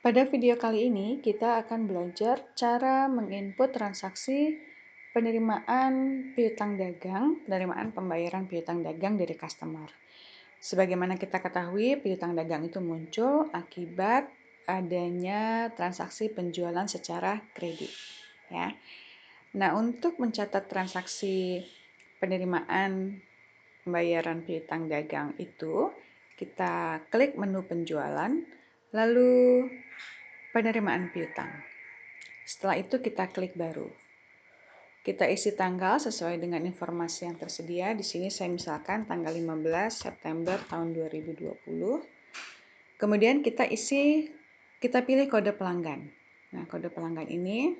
Pada video kali ini, kita akan belajar cara menginput transaksi penerimaan piutang dagang, penerimaan pembayaran piutang dagang dari customer. Sebagaimana kita ketahui, piutang dagang itu muncul akibat adanya transaksi penjualan secara kredit. Ya. Nah, untuk mencatat transaksi penerimaan pembayaran piutang dagang itu, kita klik menu penjualan, lalu penerimaan piutang. Setelah itu kita klik baru. Kita isi tanggal sesuai dengan informasi yang tersedia. Di sini saya misalkan tanggal 15 September tahun 2020. Kemudian kita pilih kode pelanggan. Nah, kode pelanggan ini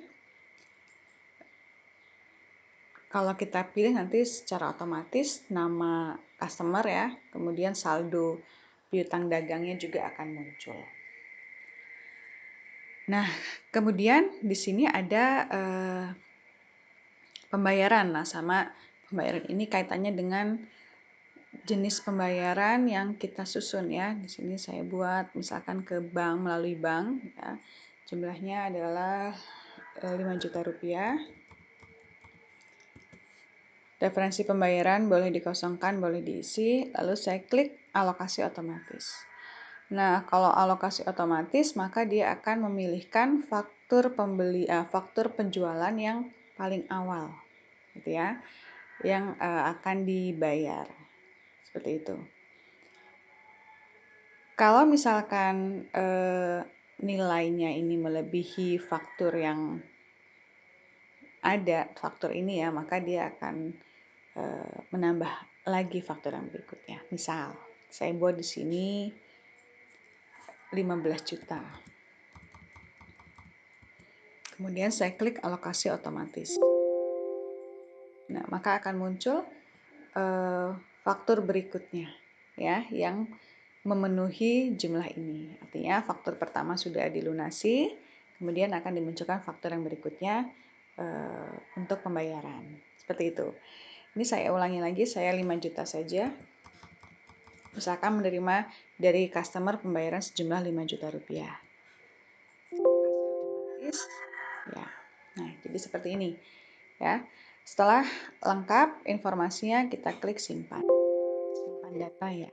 kalau kita pilih nanti secara otomatis nama customer ya, kemudian saldo piutang dagangnya juga akan muncul. Nah, kemudian di sini ada pembayaran. Nah, sama pembayaran ini kaitannya dengan jenis pembayaran yang kita susun ya. Di sini saya buat misalkan ke bank melalui bank ya. Jumlahnya adalah 5 juta rupiah. Referensi pembayaran boleh dikosongkan, boleh diisi, lalu saya klik alokasi otomatis. Nah, kalau alokasi otomatis maka dia akan memilihkan faktur penjualan yang paling awal, gitu ya, yang akan dibayar. Seperti itu. Kalau misalkan nilainya ini melebihi faktur yang ada, faktur ini ya, maka dia akan menambah lagi faktur yang berikutnya. Misal, saya buat di sini 15 juta. Kemudian saya klik alokasi otomatis. Nah, maka akan muncul faktur berikutnya ya yang memenuhi jumlah ini. Artinya faktur pertama sudah dilunasi, kemudian akan dimunculkan faktur yang berikutnya untuk pembayaran. Seperti itu. Ini saya ulangi lagi, saya 5 juta saja. Misalkan menerima dari customer pembayaran sejumlah 5 juta rupiah. Kasih otomatis. Ya. Nah, jadi seperti ini. Ya. Setelah lengkap informasinya, kita klik simpan. Simpan data ya.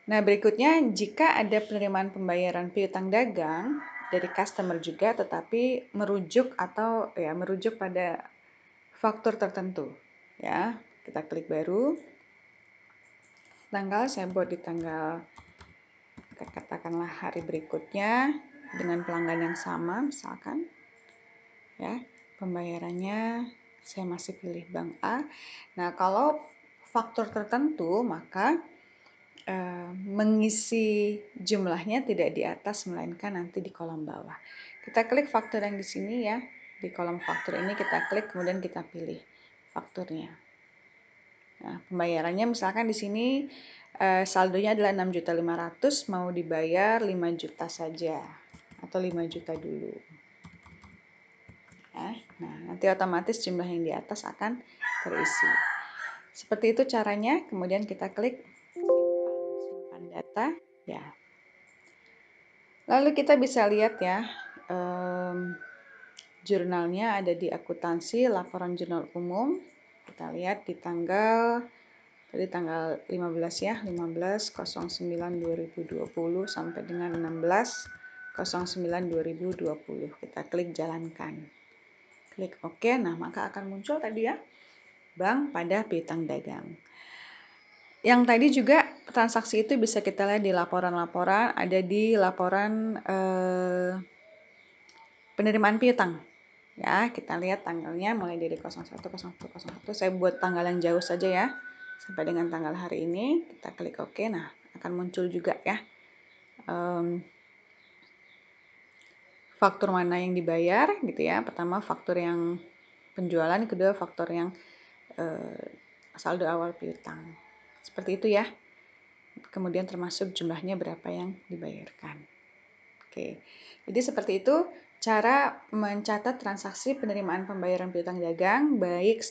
Nah, berikutnya jika ada penerimaan pembayaran piutang dagang dari customer juga tetapi merujuk pada faktur tertentu. Ya, kita klik baru. Tanggal saya buat di tanggal katakanlah hari berikutnya dengan pelanggan yang sama misalkan. Ya, pembayarannya saya masih pilih bank A. Nah, kalau faktur tertentu maka mengisi jumlahnya tidak di atas melainkan nanti di kolom bawah. Kita klik faktur yang di sini ya, di kolom faktur ini kita klik kemudian kita pilih fakturnya. Nah, pembayarannya misalkan di sini saldonya adalah 6.500.000, mau dibayar 5 juta saja atau 5 juta dulu. Ya, nah, nanti otomatis jumlah yang di atas akan terisi. Seperti itu caranya, kemudian kita klik simpan data ya. Lalu kita bisa lihat ya, jurnalnya ada di akuntansi, laporan jurnal umum. Kita lihat di tanggal 15 ya, 15/09/2020 sampai dengan 16/09/2020. Kita klik jalankan. Klik OK, nah maka akan muncul tadi ya, bank pada piutang dagang. Yang tadi juga transaksi itu bisa kita lihat di laporan-laporan, ada di laporan penerimaan piutang. Ya, kita lihat tanggalnya mulai dari 01/01/01. Saya buat tanggal yang jauh saja ya. Sampai dengan tanggal hari ini, kita klik OK. Nah, akan muncul juga ya. Faktur mana yang dibayar gitu ya. Pertama faktur yang penjualan, kedua faktur yang saldo awal piutang. Seperti itu ya. Kemudian termasuk jumlahnya berapa yang dibayarkan. Oke. Jadi seperti itu cara mencatat transaksi penerimaan pembayaran piutang dagang baik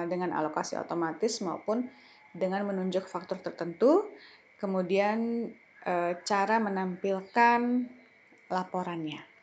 dengan alokasi otomatis maupun dengan menunjuk faktur tertentu. Kemudian cara menampilkan laporannya.